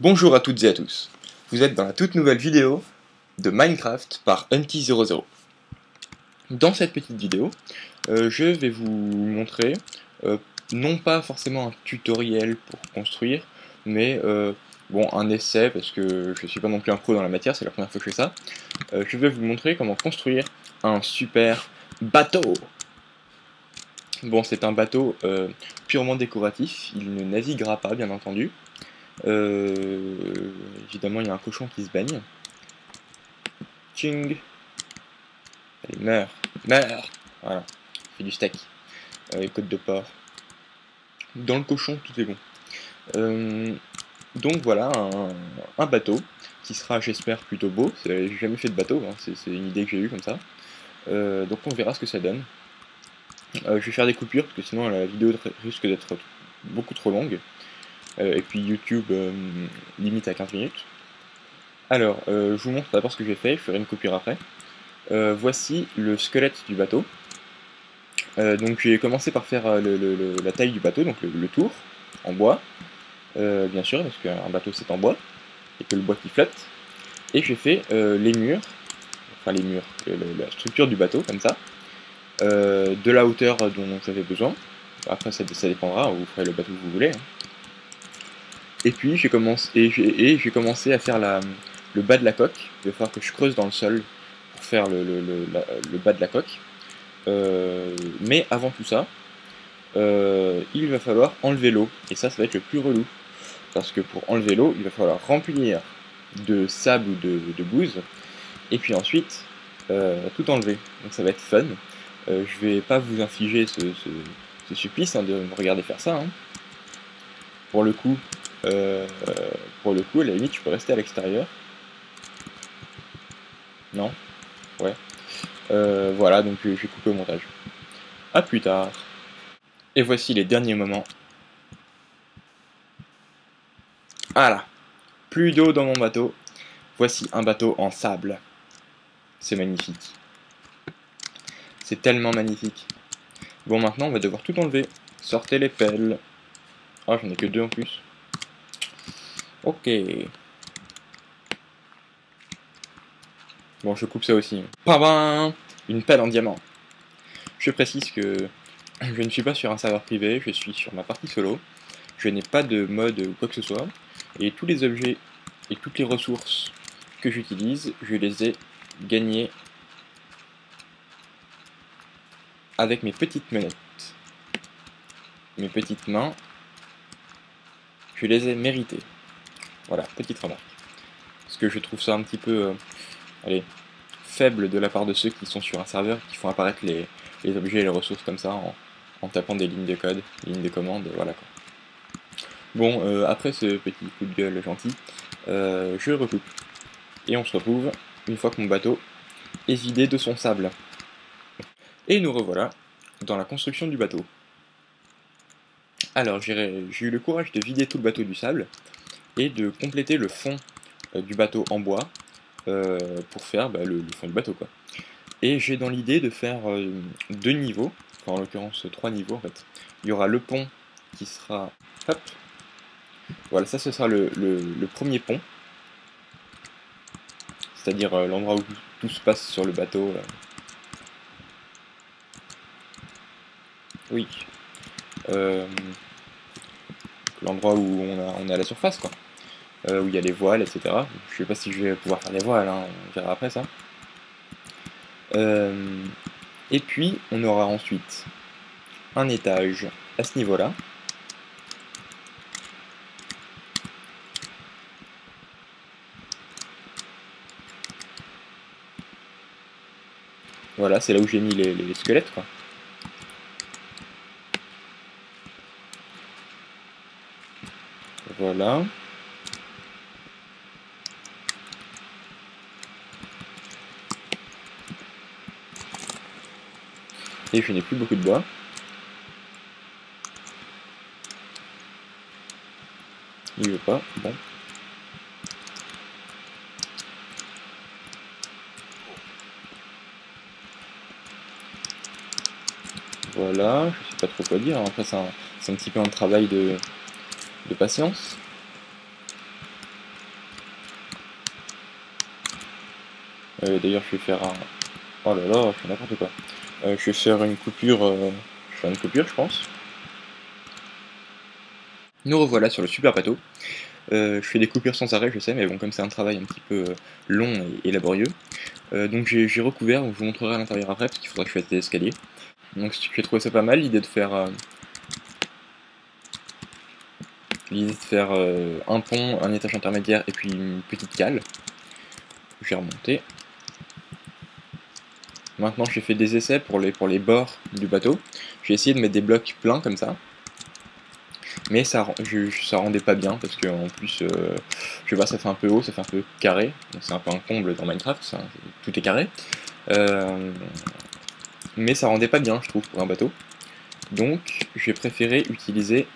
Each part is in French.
Bonjour à toutes et à tous, vous êtes dans la toute nouvelle vidéo de Minecraft par Hunty00. Dans cette petite vidéo, je vais vous montrer, non pas forcément un tutoriel pour construire, mais bon, un essai, parce que je suis pas non plus un pro dans la matière, c'est la première fois que je fais ça. Je vais vous montrer comment construire un super bateau. Bon, c'est un bateau purement décoratif, il ne naviguera pas bien entendu. Évidemment, il y a un cochon qui se baigne. Ching. Allez, meurs. Meurs. Voilà. Fait du steak. Les côtes de porc. Dans le cochon, tout est bon. Donc voilà, un bateau qui sera, j'espère, plutôt beau. J'ai jamais fait de bateau, hein. C'est une idée que j'ai eue comme ça. Donc on verra ce que ça donne. Je vais faire des coupures parce que sinon la vidéo risque d'être beaucoup trop longue. Et puis YouTube limite à 15 minutes. Alors, je vous montre d'abord ce que j'ai fait, je ferai une coupure après. Voici le squelette du bateau. Donc j'ai commencé par faire la taille du bateau, donc le tour, en bois, bien sûr, parce qu'un bateau c'est en bois, et que le bois qui flotte. Et j'ai fait les murs, enfin les murs, la structure du bateau, comme ça, de la hauteur dont j'avais besoin. Après ça dépendra, vous ferez le bateau que vous voulez. Hein. Et puis j'ai commencé à faire le bas de la coque. Il va falloir que je creuse dans le sol pour faire le bas de la coque. Mais avant tout ça, il va falloir enlever l'eau. Et ça va être le plus relou. Parce que pour enlever l'eau, il va falloir remplir de sable ou de bouse. Et puis ensuite, tout enlever. Donc ça va être fun. Je vais pas vous infliger ce supplice hein, de me regarder faire ça. Hein. Pour le coup, à la limite, je peux rester à l'extérieur. Non? Ouais. Voilà, donc je vais couper au montage. A plus tard. Et voici les derniers moments. Voilà. Plus d'eau dans mon bateau. Voici un bateau en sable. C'est magnifique. C'est tellement magnifique. Bon, maintenant, on va devoir tout enlever. Sortez les pelles. Ah, j'en ai que deux en plus. Ok. Bon, je coupe ça aussi. Pam! Une pelle en diamant. Je précise que je ne suis pas sur un serveur privé, je suis sur ma partie solo. Je n'ai pas de mode ou quoi que ce soit. Et tous les objets et toutes les ressources que j'utilise, je les ai gagnés avec mes petites manettes. Mes petites mains, je les ai méritées. Voilà, petite remarque. Parce que je trouve ça un petit peu allez, faible de la part de ceux qui sont sur un serveur, qui font apparaître les objets et les ressources comme ça en tapant des lignes de code, des lignes de commande, voilà quoi. Bon, après ce petit coup de gueule gentil, je recoupe. Et on se retrouve une fois que mon bateau est vidé de son sable. Et nous revoilà dans la construction du bateau. Alors, j'ai eu le courage de vider tout le bateau du sable et de compléter le fond du bateau en bois pour faire le fond du bateau, quoi. Et j'ai dans l'idée de faire deux niveaux, enfin en l'occurrence trois niveaux en fait. Il y aura le pont qui sera... Hop. Voilà, ça ce sera le premier pont. C'est-à-dire l'endroit où tout se passe sur le bateau. Oui. L'endroit où on est à la surface, quoi. Où il y a les voiles, etc. Je sais pas si je vais pouvoir faire les voiles, hein, on verra après ça. Et puis, on aura ensuite un étage à ce niveau-là. Voilà, c'est là où j'ai mis les squelettes, quoi. Voilà. Et je n'ai plus beaucoup de bois. Il veut pas, bon. Voilà, je sais pas trop quoi dire, après c'est un petit peu un travail de patience. D'ailleurs, je vais faire un... Oh là là, je fais n'importe quoi. Je vais faire une coupure... Je vais faire une coupure, je pense. Nous revoilà sur le super bateau. Je fais des coupures sans arrêt, je sais, mais bon, comme c'est un travail un petit peu long et laborieux. Donc j'ai recouvert, donc je vous montrerai à l'intérieur après, parce qu'il faudra que je fasse des escaliers. Donc j'ai trouvé ça pas mal, l'idée de faire... un pont, un étage intermédiaire et puis une petite cale. J'ai remonté. Maintenant j'ai fait des essais pour les bords du bateau. J'ai essayé de mettre des blocs pleins comme ça. Mais ça rendait pas bien parce que en plus, je sais pas, ça fait un peu haut, ça fait un peu carré. C'est un peu un comble dans Minecraft, tout est carré. Mais ça rendait pas bien, je trouve, pour un bateau. Donc j'ai préféré utiliser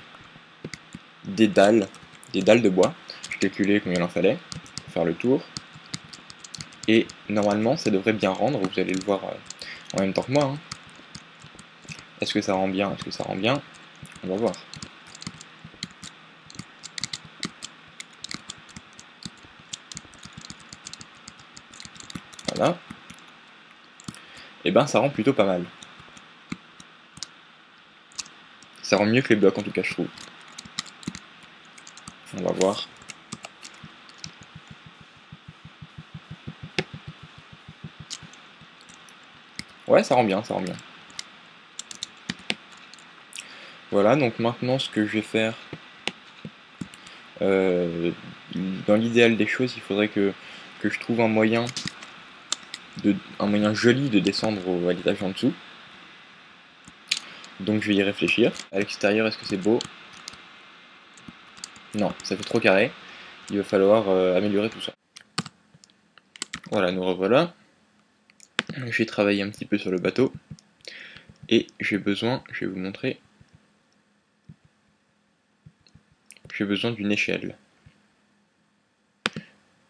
des dalles de bois. J'ai calculé combien il en fallait pour faire le tour. Et normalement, ça devrait bien rendre, vous allez le voir en même temps que moi. Hein. Est-ce que ça rend bien? Est-ce que ça rend bien? On va voir. Voilà. Et ben ça rend plutôt pas mal. Ça rend mieux que les blocs en tout cas, je trouve. On va voir. Ouais, ça rend bien, ça rend bien. Voilà, donc maintenant ce que je vais faire, dans l'idéal des choses, il faudrait que je trouve un moyen joli de descendre à l'étage en dessous. Donc je vais y réfléchir. À l'extérieur, est-ce que c'est beau? Non, ça fait trop carré. Il va falloir améliorer tout ça. Voilà, nous revoilà. J'ai travaillé un petit peu sur le bateau. Et j'ai besoin, je vais vous montrer, j'ai besoin d'une échelle.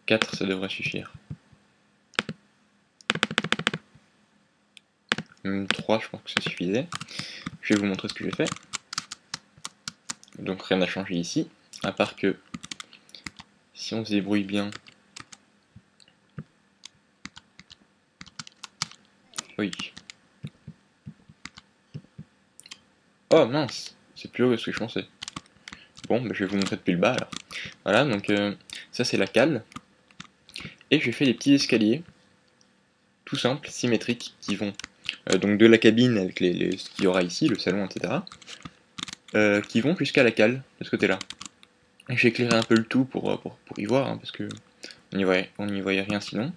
4, ça devrait suffire. Même 3, je pense que ça suffisait. Je vais vous montrer ce que j'ai fait. Donc rien n'a changé ici, à part que si on se débrouille bien... Oui. Oh mince, c'est plus haut que ce que je pensais. Bon, bah, je vais vous montrer depuis le bas alors. Voilà, donc ça c'est la cale. Et j'ai fait des petits escaliers, tout simples, symétriques, qui vont donc de la cabine avec ce qu'il y aura ici, le salon, etc. Qui vont jusqu'à la cale, de ce côté-là. J'ai éclairé un peu le tout pour y voir, hein, parce que on n'y voyait rien sinon.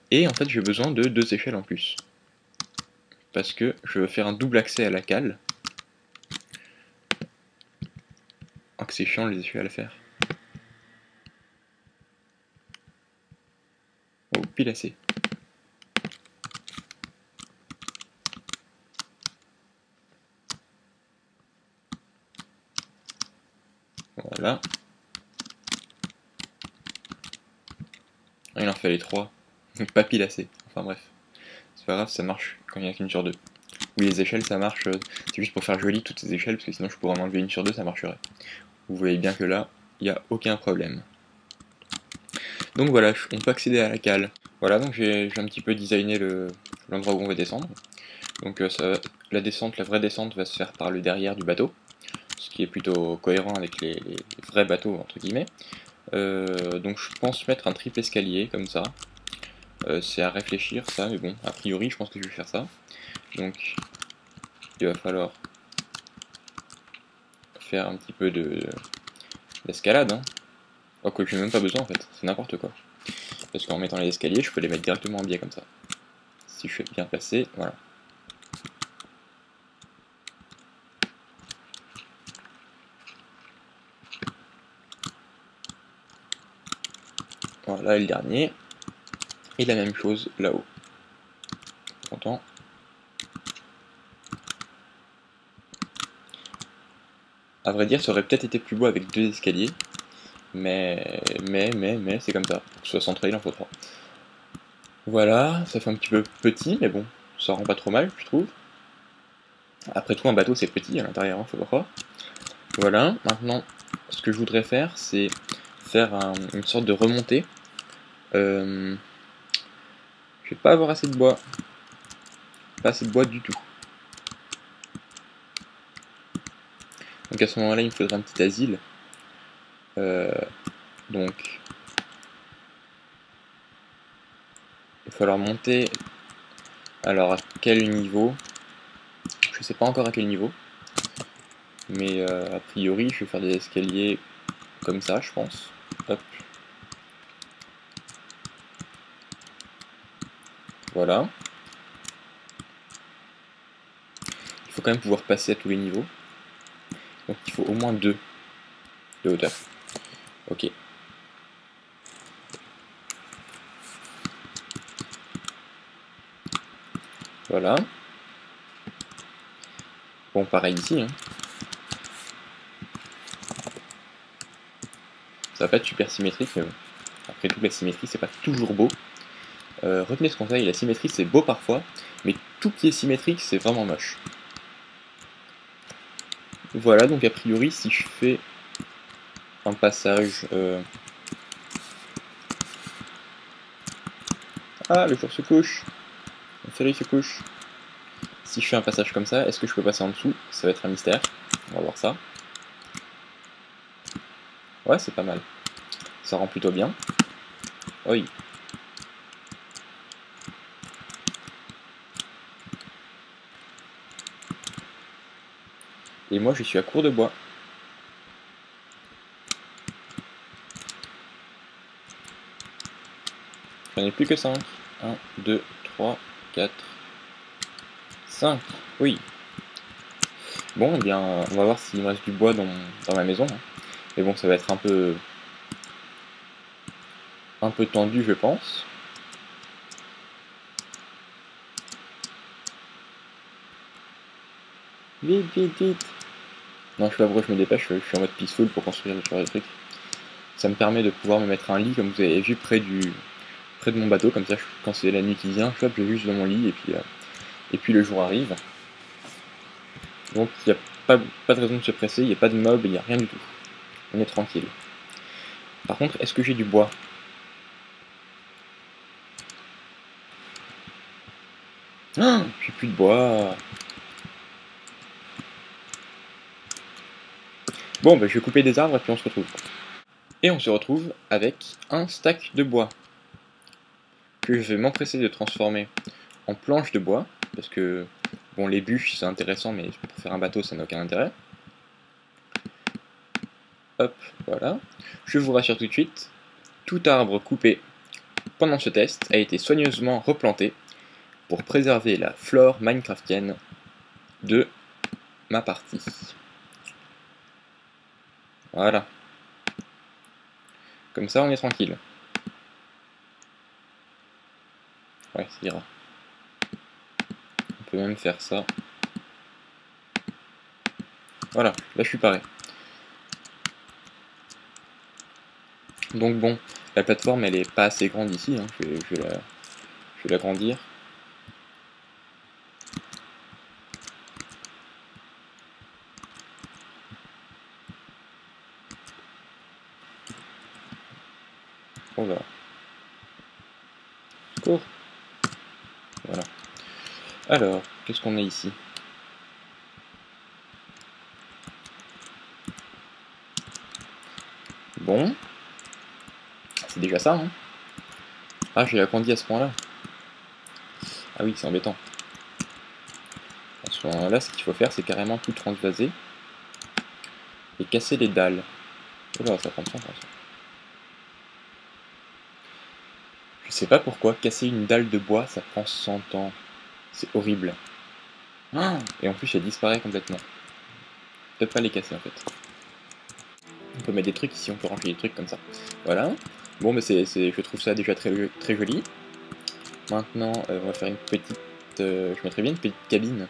Et en fait j'ai besoin de 2 échelles en plus. Parce que je veux faire un double accès à la cale. Ah que c'est chiant les échelles à faire. Oh, pile assez. Voilà. Il en fallait 3. Pas pile assez. Enfin bref. C'est pas grave, ça marche quand il n'y en a qu'une sur 2. Oui, les échelles ça marche, c'est juste pour faire joli toutes ces échelles, parce que sinon je pourrais en enlever une sur 2, ça marcherait. Vous voyez bien que là, il n'y a aucun problème. Donc voilà, on peut accéder à la cale. Voilà, donc j'ai un petit peu designé l'endroit où on va descendre. Donc la vraie descente va se faire par le derrière du bateau, ce qui est plutôt cohérent avec les vrais bateaux, entre guillemets. Donc je pense mettre un triple escalier, comme ça. C'est à réfléchir ça, mais bon, a priori je pense que je vais faire ça. Donc il va falloir faire un petit peu d'escalade. Hein. Oh, que j'ai même pas besoin en fait, c'est n'importe quoi. Parce qu'en mettant les escaliers, je peux les mettre directement en biais comme ça. Si je fais bien passer, voilà. Voilà, et le dernier. Et la même chose là-haut. Content. À vrai dire, ça aurait peut-être été plus beau avec 2 escaliers. Mais c'est comme ça. Pour que ce soit centré, il en faut 3. Voilà, ça fait un petit peu petit, mais bon, ça rend pas trop mal, je trouve. Après tout, un bateau c'est petit à l'intérieur, hein, faut pas croire. Voilà, maintenant, ce que je voudrais faire, c'est faire une sorte de remontée. Je vais pas avoir assez de bois. Pas assez de bois du tout. Donc à ce moment-là, il me faudra un petit asile. Donc, il va falloir monter. Alors, à quel niveau? Je sais pas encore à quel niveau. Mais a priori, je vais faire des escaliers comme ça, je pense. Hop. Voilà. Il faut quand même pouvoir passer à tous les niveaux. Donc il faut au moins 2 de hauteur. Ok. Voilà. Bon, pareil ici. Hein. Ça va pas être super symétrique, mais bon. Après tout, la symétrie, c'est pas toujours beau. Retenez ce conseil, la symétrie, c'est beau parfois, mais tout qui est symétrique, c'est vraiment moche. Voilà, donc a priori, si je fais un passage... Ah, le jour se couche. Le soleil se couche. Si je fais un passage comme ça, est-ce que je peux passer en dessous? Ça va être un mystère. On va voir ça. Ouais, c'est pas mal. Ça rend plutôt bien. Oui. Et moi, je suis à court de bois. J'en ai plus que 5. 1, 2, 3, 4, 5. Oui. Bon, eh bien, on va voir s'il me reste du bois dans ma maison. Hein. Mais bon, ça va être un peu tendu, je pense. Vite, vite, vite. Non, je sais pas pourquoi je me dépêche, je suis en mode peaceful pour construire ce genre de trucs. Ça me permet de pouvoir me mettre un lit, comme vous avez vu, près de mon bateau, comme ça, quand c'est la nuit qui vient, je vais juste dans mon lit, et puis le jour arrive. Donc, il n'y a pas de raison de se presser, il n'y a pas de mob, il n'y a rien du tout. On est tranquille. Par contre, est-ce que j'ai du bois? Ah, j'ai plus de bois. Bon, bah, je vais couper des arbres et puis on se retrouve. Et on se retrouve avec un stack de bois que je vais m'empresser de transformer en planche de bois, parce que, bon, les bûches c'est intéressant, mais pour faire un bateau ça n'a aucun intérêt. Hop, voilà. Je vous rassure tout de suite, tout arbre coupé pendant ce test a été soigneusement replanté pour préserver la flore minecraftienne de ma partie. Voilà. Comme ça on est tranquille. Ouais, ça ira. On peut même faire ça. Voilà, là je suis paré. Donc bon, la plateforme elle est pas assez grande ici, hein. Je vais l'agrandir. Oh là. Secours. Voilà. Alors, qu'est-ce qu'on a ici? Bon. C'est déjà ça, hein. Ah, j'ai agrandi à ce point-là. Ah oui, c'est embêtant. À ce moment-là, ce qu'il faut faire, c'est carrément tout transvaser et casser les dalles. Oh là, ça prend son temps, ça. Je sais pas pourquoi casser une dalle de bois, ça prend 100 ans. C'est horrible. Ah, et en plus, elle disparaît complètement. Peut-être pas les casser, en fait. On peut mettre des trucs ici, on peut ranger des trucs comme ça. Voilà. Bon, mais je trouve ça déjà très joli. Maintenant, on va faire une petite... je mettrais bien une petite cabine.